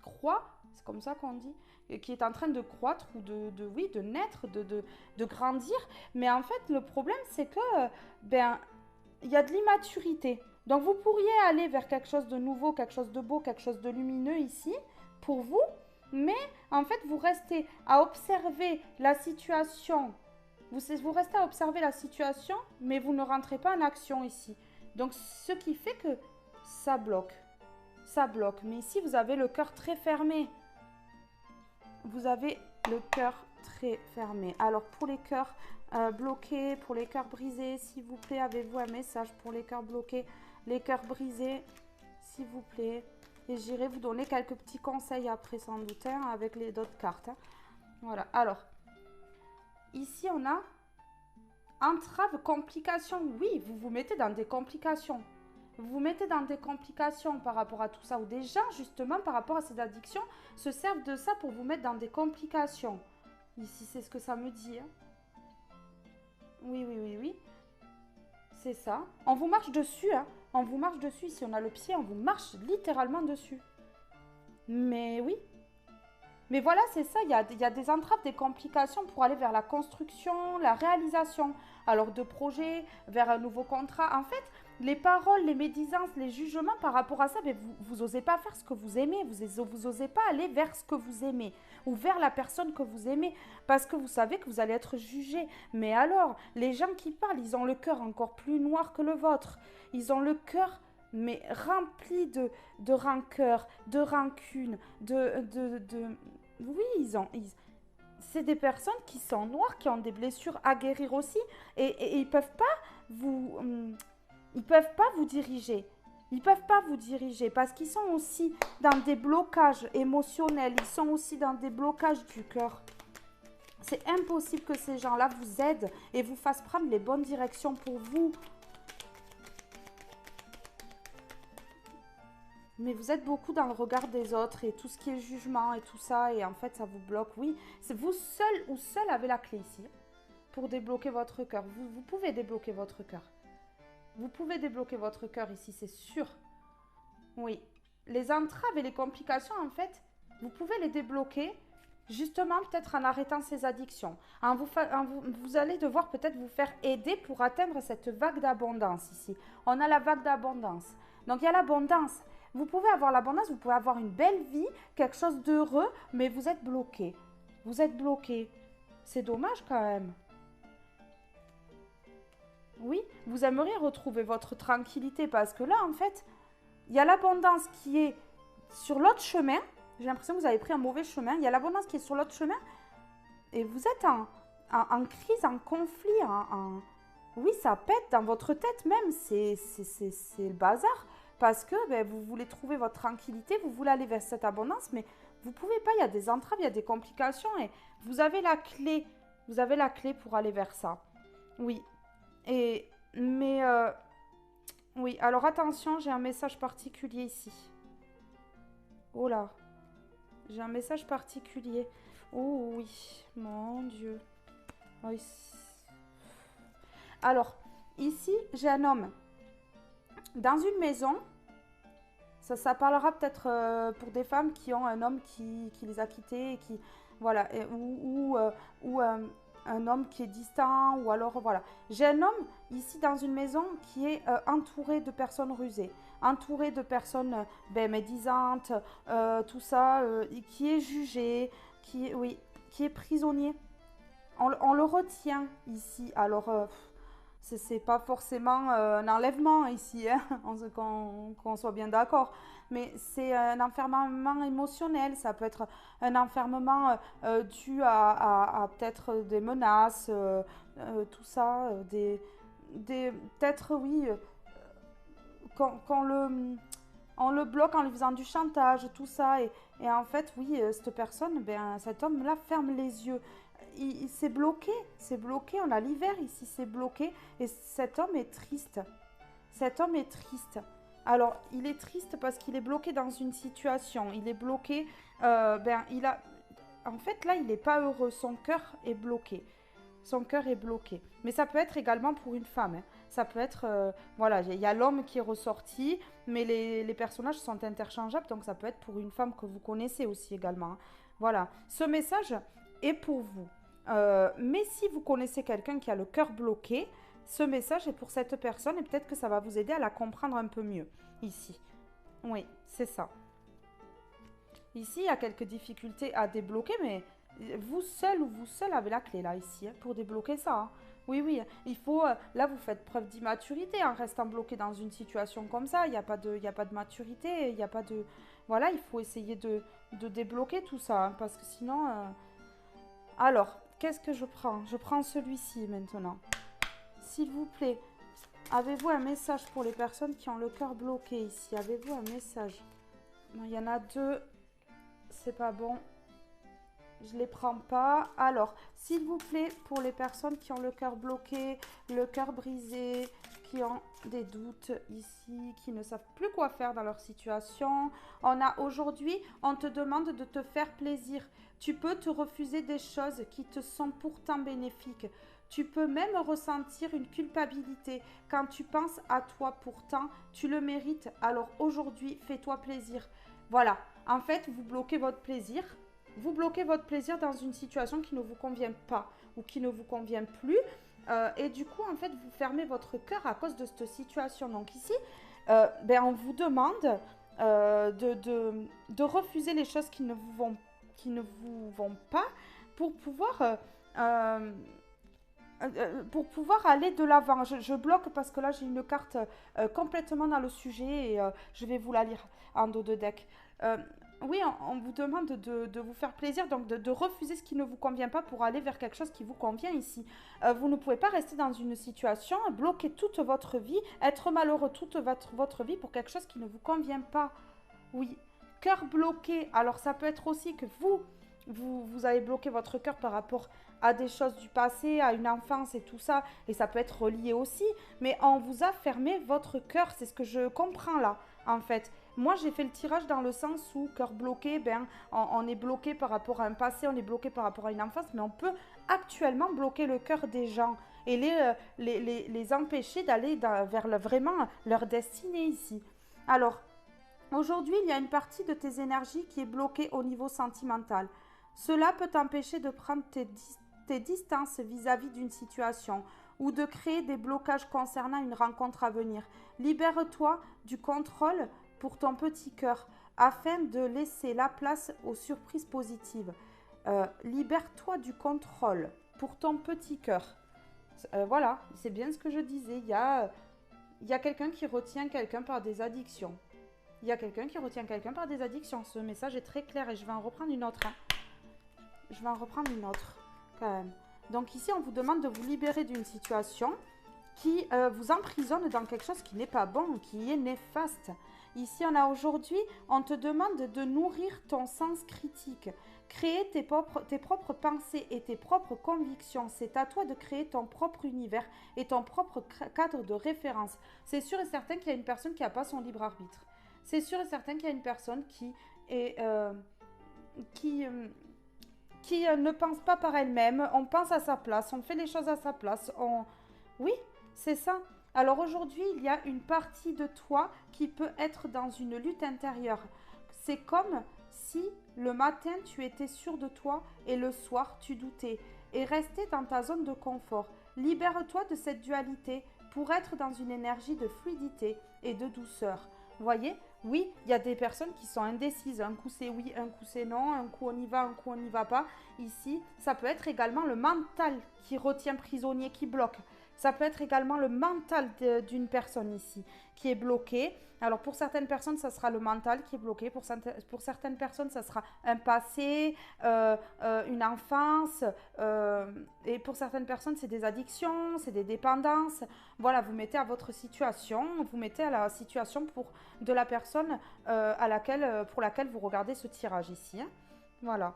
croît, c'est comme ça qu'on dit, et qui est en train de croître ou de naître, de grandir. Mais en fait, le problème, c'est que il y a de l'immaturité. Donc, vous pourriez aller vers quelque chose de nouveau, quelque chose de beau, quelque chose de lumineux ici, pour vous. Mais en fait, vous restez à observer la situation. Vous restez à observer la situation, mais vous ne rentrez pas en action ici. Donc, ce qui fait que ça bloque. Ça bloque. Mais ici, vous avez le cœur très fermé. Vous avez le cœur très fermé. Alors, pour les cœurs bloqués, pour les cœurs brisés, s'il vous plaît, avez-vous un message pour les cœurs bloqués, les cœurs brisés, s'il vous plaît. Et j'irai vous donner quelques petits conseils après sans doute hein, avec les d'autres cartes. Hein. Voilà. Alors, ici on a entrave, complications. Oui, vous vous mettez dans des complications. Vous vous mettez dans des complications par rapport à tout ça. Ou des gens, justement, par rapport à ces addictions, se servent de ça pour vous mettre dans des complications. Ici, c'est ce que ça me dit. Hein. Oui, oui, oui, oui. C'est ça. On vous marche dessus. Hein. On vous marche dessus. Si on a le pied, on vous marche littéralement dessus. Mais oui. Mais voilà, c'est ça. Il y a des entraves, des complications pour aller vers la construction, la réalisation. Alors, de projets, vers un nouveau contrat. En fait, les paroles, les médisances, les jugements par rapport à ça, mais vous n'osez pas faire ce que vous aimez. Vous n'osez pas aller vers ce que vous aimez ou vers la personne que vous aimez parce que vous savez que vous allez être jugé. Mais alors, les gens qui parlent, ils ont le cœur encore plus noir que le vôtre. Ils ont le cœur mais rempli de rancœur, de rancune, Oui, c'est des personnes qui sont noires, qui ont des blessures à guérir aussi, et ils peuvent pas ils peuvent pas vous diriger. Ils peuvent pas vous diriger parce qu'ils sont aussi dans des blocages émotionnels, ils sont aussi dans des blocages du cœur. C'est impossible que ces gens-là vous aident et vous fassent prendre les bonnes directions pour vous. Mais vous êtes beaucoup dans le regard des autres et tout ce qui est jugement et tout ça. Et en fait, ça vous bloque. Oui, c'est vous seul ou seul avez la clé ici pour débloquer votre cœur. Vous pouvez débloquer votre cœur. Vous pouvez débloquer votre cœur ici, c'est sûr. Oui. Les entraves et les complications, en fait, vous pouvez les débloquer justement peut-être en arrêtant ces addictions. Vous allez devoir peut-être vous faire aider pour atteindre cette vague d'abondance ici. On a la vague d'abondance. Donc, il y a l'abondance. Vous pouvez avoir l'abondance, vous pouvez avoir une belle vie, quelque chose d'heureux, mais vous êtes bloqué. Vous êtes bloqué. C'est dommage quand même. Oui, vous aimeriez retrouver votre tranquillité parce que là, en fait, il y a l'abondance qui est sur l'autre chemin. J'ai l'impression que vous avez pris un mauvais chemin. Il y a l'abondance qui est sur l'autre chemin et vous êtes en crise, en conflit. Oui, ça pète dans votre tête même. C'est le bazar. Parce que vous voulez trouver votre tranquillité, vous voulez aller vers cette abondance, mais vous ne pouvez pas, il y a des entraves, il y a des complications et vous avez la clé. Vous avez la clé pour aller vers ça. Oui. Oui, alors attention, j'ai un message particulier ici. Oh là, j'ai un message particulier. Oh oui, mon Dieu. Oui. Alors, ici, j'ai un homme. Dans une maison, ça parlera peut-être pour des femmes qui ont un homme qui les a quittés, et qui, voilà, ou un homme qui est distant, ou alors, voilà. J'ai un homme ici dans une maison qui est entouré de personnes rusées, entouré de personnes médisantes, tout ça, qui est jugé, qui est prisonnier. On le retient ici, alors... c'est pas forcément un enlèvement ici, hein, qu'on soit bien d'accord, mais c'est un enfermement émotionnel, ça peut être un enfermement dû à peut-être des menaces, tout ça, peut-être oui, on le bloque en lui faisant du chantage, tout ça, et en fait oui, cette personne, cet homme-là ferme les yeux. Il s'est bloqué, on a l'hiver ici, c'est bloqué, et cet homme est triste. Cet homme est triste. Alors, il est triste parce qu'il est bloqué dans une situation, il est bloqué, en fait, là, il n'est pas heureux, son cœur est bloqué. Son cœur est bloqué. Mais ça peut être également pour une femme. Hein. Ça peut être, voilà, il y a l'homme qui est ressorti, mais les personnages sont interchangeables, donc ça peut être pour une femme que vous connaissez aussi également. Hein. Voilà, ce message est pour vous. Mais si vous connaissez quelqu'un qui a le cœur bloqué, ce message est pour cette personne et peut-être que ça va vous aider à la comprendre un peu mieux ici. Oui, c'est ça. Ici, il y a quelques difficultés à débloquer, mais vous seul ou vous seul avez la clé là ici pour débloquer ça. Hein. Oui, oui, il faut... là, vous faites preuve d'immaturité en restant bloqué dans une situation comme ça. Il n'y a pas de maturité, il n'y a pas de... Voilà, il faut essayer de débloquer tout ça, hein, parce que sinon... Alors, qu'est-ce que je prends? Je prends celui-ci maintenant. S'il vous plaît, avez-vous un message pour les personnes qui ont le cœur bloqué ici? Avez-vous un message? Il y en a deux. C'est pas bon. Je les prends pas. Alors, s'il vous plaît, pour les personnes qui ont le cœur bloqué, le cœur brisé, qui ont des doutes ici, qui ne savent plus quoi faire dans leur situation, aujourd'hui, on te demande de te faire plaisir. Tu peux te refuser des choses qui te sont pourtant bénéfiques. Tu peux même ressentir une culpabilité quand tu penses à toi pourtant, tu le mérites. Alors aujourd'hui, fais-toi plaisir. Voilà, en fait, vous bloquez votre plaisir. Vous bloquez votre plaisir dans une situation qui ne vous convient pas ou qui ne vous convient plus. Et du coup, en fait, vous fermez votre cœur à cause de cette situation. Donc ici, on vous demande de refuser les choses qui ne vous vont pas pour pouvoir aller de l'avant. Je bloque parce que là, j'ai une carte complètement dans le sujet et je vais vous la lire en dos de deck. Oui, on vous demande de vous faire plaisir, donc de refuser ce qui ne vous convient pas pour aller vers quelque chose qui vous convient ici. Vous ne pouvez pas rester dans une situation, bloquer toute votre vie, être malheureux toute votre vie pour quelque chose qui ne vous convient pas. Oui, cœur bloqué. Alors ça peut être aussi que vous avez bloqué votre cœur par rapport à des choses du passé, à une enfance et tout ça, et ça peut être relié aussi, mais on vous a fermé votre cœur, c'est ce que je comprends là, en fait. Moi, j'ai fait le tirage dans le sens où cœur bloqué, on est bloqué par rapport à un passé, on est bloqué par rapport à une enfance, mais on peut actuellement bloquer le cœur des gens et les empêcher d'aller vers vraiment leur destinée ici. Alors, aujourd'hui, il y a une partie de tes énergies qui est bloquée au niveau sentimental. Cela peut t'empêcher de prendre tes distances vis-à-vis d'une situation ou de créer des blocages concernant une rencontre à venir. Libère-toi du contrôle pour ton petit cœur afin de laisser la place aux surprises positives. Libère-toi du contrôle pour ton petit cœur. Voilà, c'est bien ce que je disais. Il y a quelqu'un qui retient quelqu'un par des addictions. Il y a quelqu'un qui retient quelqu'un par des addictions. Ce message est très clair et je vais en reprendre une autre. Je vais en reprendre une autre quand même. Donc ici, on vous demande de vous libérer d'une situation qui vous emprisonne dans quelque chose qui n'est pas bon, qui est néfaste. Ici, aujourd'hui, on te demande de nourrir ton sens critique. Créer tes propres pensées et tes propres convictions. C'est à toi de créer ton propre univers et ton propre cadre de référence. C'est sûr et certain qu'il y a une personne qui n'a pas son libre arbitre. C'est sûr et certain qu'il y a une personne qui ne pense pas par elle-même. On pense à sa place, on fait les choses à sa place. Oui, c'est ça. Alors aujourd'hui, il y a une partie de toi qui peut être dans une lutte intérieure. C'est comme si le matin, tu étais sûr de toi et le soir, tu doutais. Et rester dans ta zone de confort. Libère-toi de cette dualité pour être dans une énergie de fluidité et de douceur. Vous voyez, oui, il y a des personnes qui sont indécises. Un coup c'est oui, un coup c'est non, un coup on y va, un coup on n'y va pas. Ici, ça peut être également le mental qui retient prisonnier, qui bloque. Ça peut être également le mental d'une personne ici qui est bloqué. Alors pour certaines personnes, ça sera le mental qui est bloqué. Pour certaines personnes, ça sera un passé, une enfance. Et pour certaines personnes, c'est des addictions, c'est des dépendances. Voilà, vous mettez à votre situation, vous mettez à la situation de la personne pour laquelle vous regardez ce tirage ici. Hein. Voilà.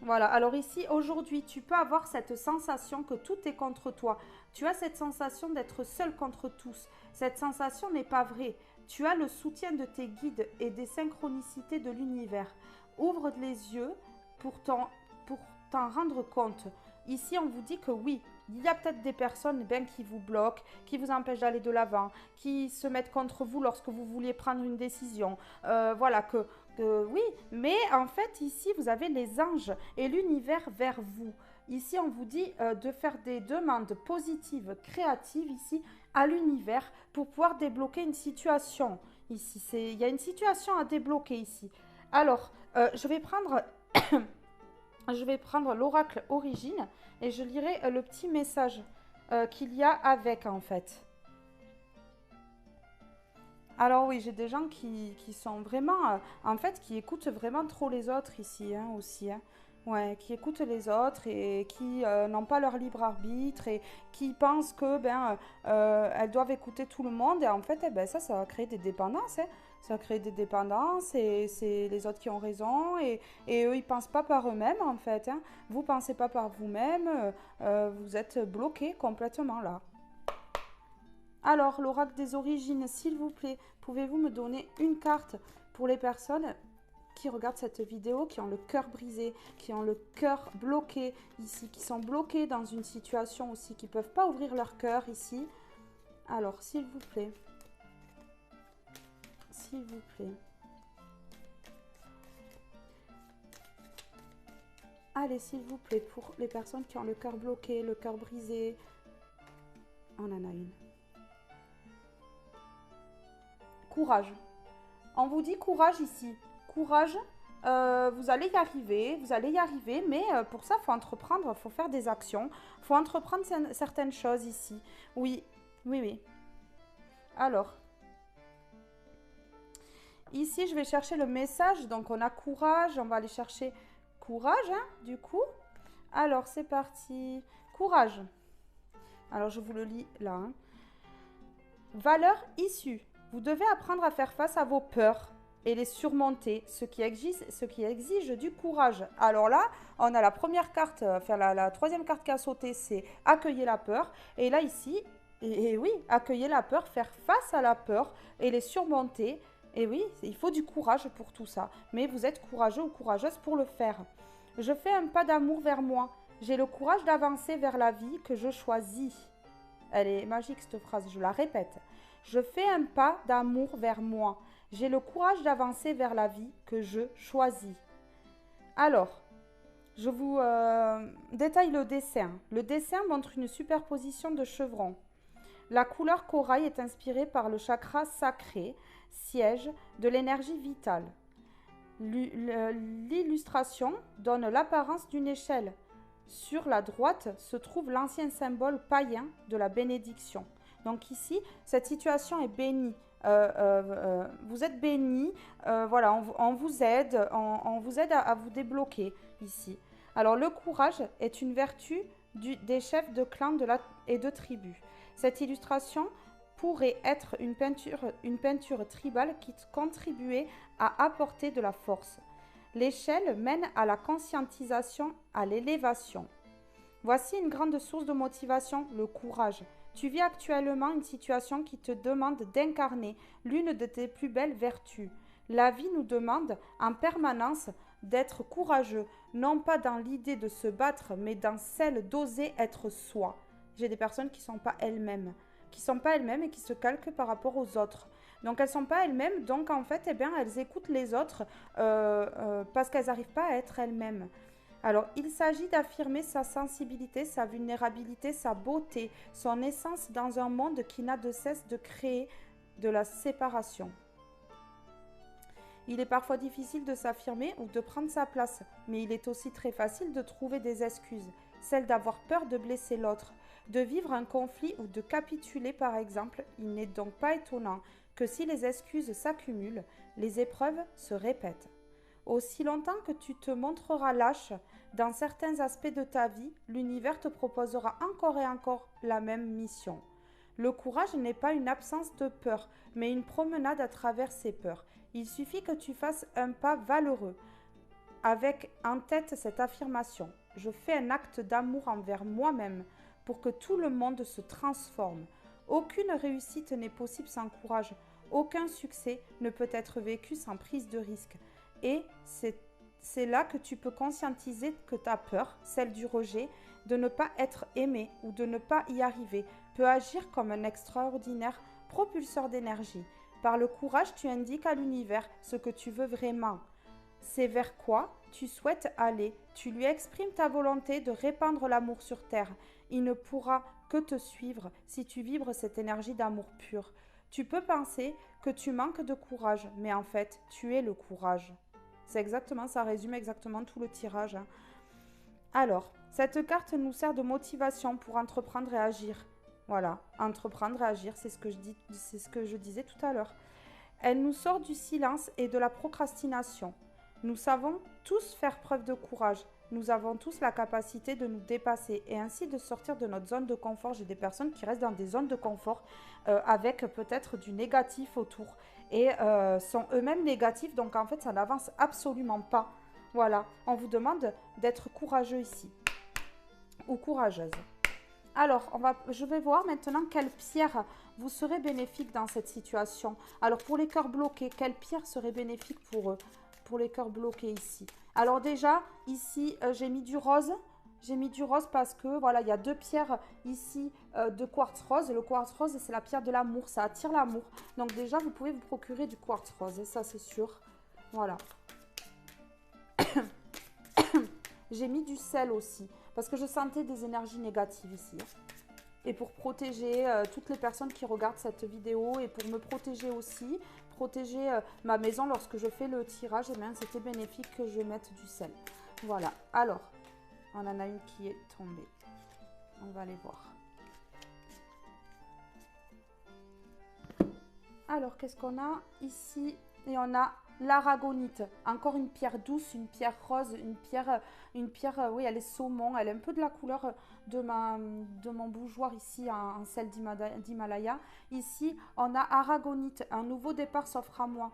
Voilà, alors ici, aujourd'hui, tu peux avoir cette sensation que tout est contre toi. Tu as cette sensation d'être seul contre tous. Cette sensation n'est pas vraie. Tu as le soutien de tes guides et des synchronicités de l'univers. Ouvre les yeux pour t'en rendre compte. Ici, on vous dit que oui, il y a peut-être des personnes qui vous bloquent, qui vous empêchent d'aller de l'avant, qui se mettent contre vous lorsque vous vouliez prendre une décision. Voilà, oui, mais en fait, ici, vous avez les anges et l'univers vers vous. Ici, on vous dit de faire des demandes positives, créatives, ici, à l'univers pour pouvoir débloquer une situation. Ici, il y a une situation à débloquer ici. Alors, je vais prendre l'oracle origine et je lirai le petit message qu'il y a avec, en fait. Alors oui, j'ai des gens qui sont vraiment, en fait, qui écoutent vraiment trop les autres ici, hein, aussi. Hein. Ouais, qui écoutent les autres et qui n'ont pas leur libre arbitre et qui pensent que elles doivent écouter tout le monde et en fait, ça va créer des dépendances. Hein. Ça crée des dépendances et c'est les autres qui ont raison et eux, ils pensent pas par eux-mêmes en fait, hein. Vous pensez pas par vous-même, vous êtes bloqué complètement là. Alors, l'oracle des origines, s'il vous plaît, pouvez-vous me donner une carte pour les personnes qui regardent cette vidéo, qui ont le cœur brisé, qui ont le cœur bloqué ici, qui sont bloqués dans une situation aussi, qui ne peuvent pas ouvrir leur cœur ici. Alors, s'il vous plaît. S'il vous plaît. Allez, s'il vous plaît, pour les personnes qui ont le cœur bloqué, le cœur brisé. On en a une. Courage. On vous dit courage ici. Courage, vous allez y arriver, mais pour ça, il faut entreprendre, il faut faire des actions, il faut entreprendre certaines choses ici. Oui, oui, oui. Alors, ici, je vais chercher le message, donc on a courage, on va aller chercher courage, hein, du coup. Alors, c'est parti. Courage. Alors, je vous le lis là. Hein. Valeur issue. Vous devez apprendre à faire face à vos peurs et les surmonter, ce qui exige du courage. Alors là, on a la première carte, enfin la troisième carte qui a sauté, c'est accueillir la peur. Et là, ici, et oui, accueillir la peur, faire face à la peur et les surmonter. Et oui, il faut du courage pour tout ça. Mais vous êtes courageux ou courageuse pour le faire. Je fais un pas d'amour vers moi. J'ai le courage d'avancer vers la vie que je choisis. Elle est magique cette phrase, je la répète. Je fais un pas d'amour vers moi. J'ai le courage d'avancer vers la vie que je choisis. Alors, je vous détaille le dessin. Le dessin montre une superposition de chevrons. La couleur corail est inspirée par le chakra sacré, siège de l'énergie vitale. L'illustration donne l'apparence d'une échelle. Sur la droite se trouve l'ancien symbole païen de la bénédiction. Donc ici, cette situation est bénie. Vous êtes béni, voilà, on vous aide, on vous aide à vous débloquer ici. Alors le courage est une vertu des chefs de clans et de tribus. Cette illustration pourrait être une peinture tribale qui contribuait à apporter de la force. L'échelle mène à la conscientisation, à l'élévation. Voici une grande source de motivation, le courage. Tu vis actuellement une situation qui te demande d'incarner l'une de tes plus belles vertus. La vie nous demande en permanence d'être courageux, non pas dans l'idée de se battre, mais dans celle d'oser être soi. J'ai des personnes qui ne sont pas elles-mêmes, et qui se calquent par rapport aux autres. Donc elles ne sont pas elles-mêmes, donc en fait, eh bien, elles écoutent les autres parce qu'elles n'arrivent pas à être elles-mêmes. Alors, il s'agit d'affirmer sa sensibilité, sa vulnérabilité, sa beauté, son essence dans un monde qui n'a de cesse de créer de la séparation. Il est parfois difficile de s'affirmer ou de prendre sa place, mais il est aussi très facile de trouver des excuses, celle d'avoir peur de blesser l'autre, de vivre un conflit ou de capituler par exemple. Il n'est donc pas étonnant que si les excuses s'accumulent, les épreuves se répètent. Aussi longtemps que tu te montreras lâche dans certains aspects de ta vie, l'univers te proposera encore et encore la même mission. Le courage n'est pas une absence de peur, mais une promenade à travers ces peurs. Il suffit que tu fasses un pas valeureux, avec en tête cette affirmation. Je fais un acte d'amour envers moi-même pour que tout le monde se transforme. Aucune réussite n'est possible sans courage. Aucun succès ne peut être vécu sans prise de risque. Et c'est là que tu peux conscientiser que ta peur, celle du rejet, de ne pas être aimé ou de ne pas y arriver, peut agir comme un extraordinaire propulseur d'énergie. Par le courage, tu indiques à l'univers ce que tu veux vraiment. C'est vers quoi tu souhaites aller. Tu lui exprimes ta volonté de répandre l'amour sur terre. Il ne pourra que te suivre si tu vibres cette énergie d'amour pur. Tu peux penser que tu manques de courage, mais en fait, tu es le courage. C'est exactement, ça résume exactement tout le tirage. Hein. Alors, cette carte nous sert de motivation pour entreprendre et agir. Voilà, entreprendre et agir, c'est ce que je disais tout à l'heure. Elle nous sort du silence et de la procrastination. Nous savons tous faire preuve de courage. Nous avons tous la capacité de nous dépasser et ainsi de sortir de notre zone de confort. J'ai des personnes qui restent dans des zones de confort avec peut-être du négatif autour. et sont eux-mêmes négatifs. Donc en fait, ça n'avance absolument pas. Voilà, on vous demande d'être courageux ici ou courageuse. Alors, je vais voir maintenant quelle pierre vous serait bénéfique dans cette situation. Alors, pour les cœurs bloqués, quelle pierre serait bénéfique pour eux, pour les cœurs bloqués ici? Alors déjà, ici, j'ai mis du rose. J'ai mis du rose parce que, voilà, il y a 2 pierres ici de quartz rose. Le quartz rose, c'est la pierre de l'amour. Ça attire l'amour. Donc déjà, vous pouvez vous procurer du quartz rose. Et ça, c'est sûr. Voilà. J'ai mis du sel aussi. Parce que je sentais des énergies négatives ici. Et pour protéger toutes les personnes qui regardent cette vidéo. Et pour me protéger aussi. Protéger ma maison lorsque je fais le tirage. Et bien, c'était bénéfique que je mette du sel. Voilà. Alors, on en a une qui est tombée. On va aller voir. Alors, qu'est-ce qu'on a ici? Et on a l'aragonite. Encore une pierre douce, une pierre rose, une pierre, oui, elle est saumon. Elle est un peu de la couleur de mon bougeoir ici en sel d'Himalaya. Ici, on a aragonite. Un nouveau départ s'offre à moi.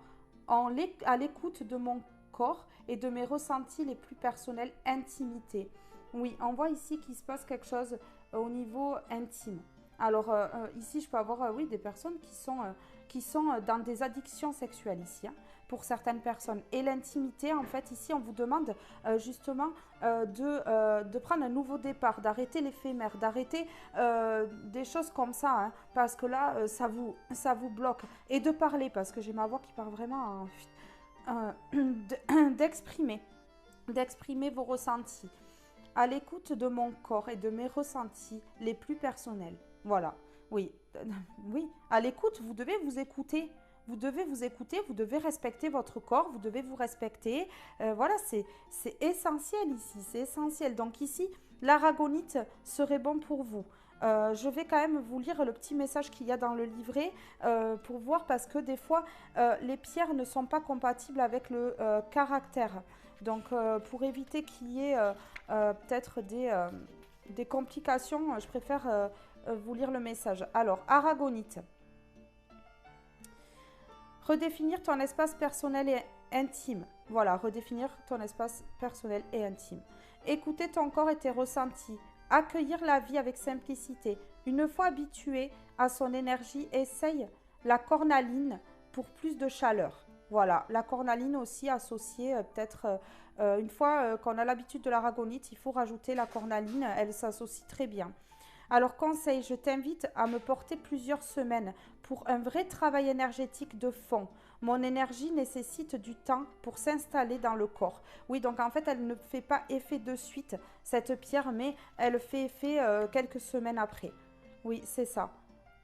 À l'écoute de mon corps et de mes ressentis les plus personnels, intimité. Oui, on voit ici qu'il se passe quelque chose au niveau intime. Alors, ici, je peux avoir, oui, des personnes qui sont dans des addictions sexuelles ici, hein, pour certaines personnes. Et l'intimité, en fait, ici, on vous demande justement de prendre un nouveau départ, d'arrêter l'éphémère, d'arrêter des choses comme ça, hein, parce que là, ça vous bloque. Et de parler, parce que j'ai ma voix qui part vraiment d'exprimer vos ressentis. À l'écoute de mon corps et de mes ressentis les plus personnels. Voilà, oui, oui, à l'écoute, vous devez vous écouter. Vous devez vous écouter, vous devez respecter votre corps, vous devez vous respecter. Voilà, c'est essentiel ici, c'est essentiel. Donc ici, l'aragonite serait bon pour vous. Je vais quand même vous lire le petit message qu'il y a dans le livret pour voir parce que des fois, les pierres ne sont pas compatibles avec le caractère. Donc, pour éviter qu'il y ait peut-être des complications, je préfère vous lire le message. Alors, aragonite. Redéfinir ton espace personnel et intime. Voilà, redéfinir ton espace personnel et intime. Écouter ton corps et tes ressentis. Accueillir la vie avec simplicité. Une fois habitué à son énergie, essaye la cornaline pour plus de chaleur. Voilà, la cornaline aussi associée peut-être une fois qu'on a l'habitude de l'aragonite, il faut rajouter la cornaline, elle s'associe très bien. Alors conseil, je t'invite à me porter plusieurs semaines pour un vrai travail énergétique de fond. Mon énergie nécessite du temps pour s'installer dans le corps. Oui, donc en fait, elle ne fait pas effet de suite, cette pierre, mais elle fait effet quelques semaines après. Oui, c'est ça.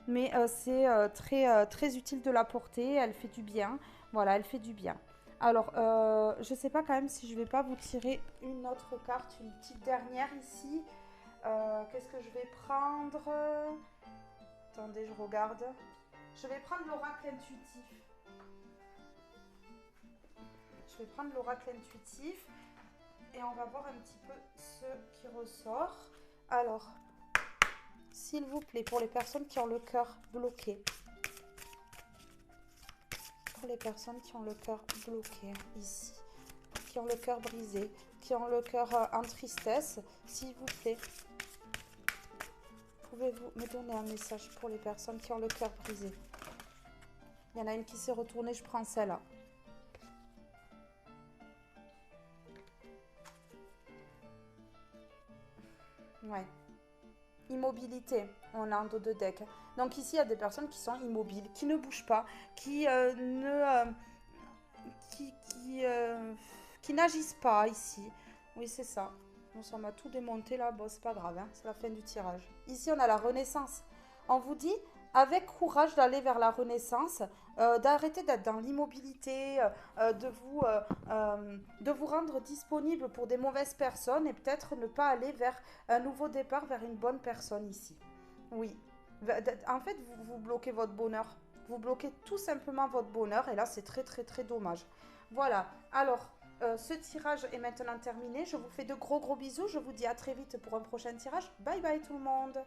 Mais c'est très utile de la porter, elle fait du bien. Voilà, elle fait du bien. Alors, je ne sais pas quand même si je ne vais pas vous tirer une autre carte, une petite dernière ici. Qu'est-ce que je vais prendre? Attendez, je regarde. Je vais prendre l'oracle intuitif. Je vais prendre l'oracle intuitif et on va voir un petit peu ce qui ressort. Alors, s'il vous plaît, pour les personnes qui ont le cœur bloqué. Pour les personnes qui ont le cœur bloqué ici, qui ont le cœur brisé, qui ont le cœur en tristesse, s'il vous plaît, pouvez-vous me donner un message pour les personnes qui ont le cœur brisé? Il y en a une qui s'est retournée, je prends celle-là. Ouais. Immobilité, on a un dos de deck. Donc ici, il y a des personnes qui sont immobiles, qui ne bougent pas, qui n'agissent pas ici. Oui, c'est ça. Bon, ça m'a tout démonté là. Bon, c'est pas grave, hein, c'est la fin du tirage. Ici, on a la renaissance. On vous dit, avec courage, d'aller vers la renaissance, d'arrêter d'être dans l'immobilité, de vous rendre disponible pour des mauvaises personnes et peut-être ne pas aller vers un nouveau départ, vers une bonne personne ici. Oui. En fait, vous bloquez votre bonheur. Vous bloquez tout simplement votre bonheur et là, c'est très dommage. Voilà. Alors, ce tirage est maintenant terminé. Je vous fais de gros bisous. Je vous dis à très vite pour un prochain tirage. Bye bye tout le monde.